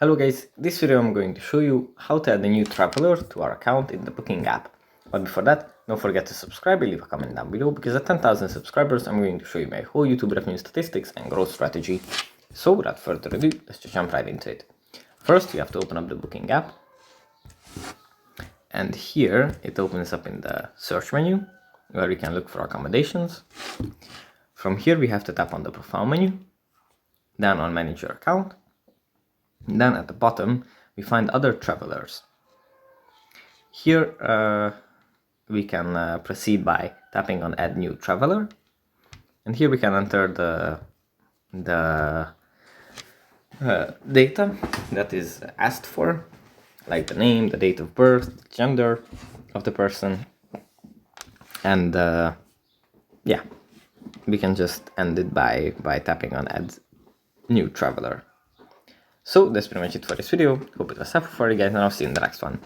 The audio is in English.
Hello guys, this video I'm going to show you how to add a new traveler to our account in the Booking app. But before that, don't forget to subscribe and leave a comment down below, because at 10,000 subscribers I'm going to show you my whole YouTube revenue statistics and growth strategy. So without further ado, let's just jump right into it. First, you have to open up the Booking app. And here it opens up in the search menu, where you can look for accommodations. From here we have to tap on the profile menu, then on manage your account. Then at the bottom, we find other travelers. Here we can proceed by tapping on add new traveler. And here we can enter the data that is asked for, like the name, the date of birth, gender of the person. And yeah, we can just end it by tapping on add new traveler. So that's pretty much it for this video. Hope it was helpful for you guys, and I'll see you in the next one.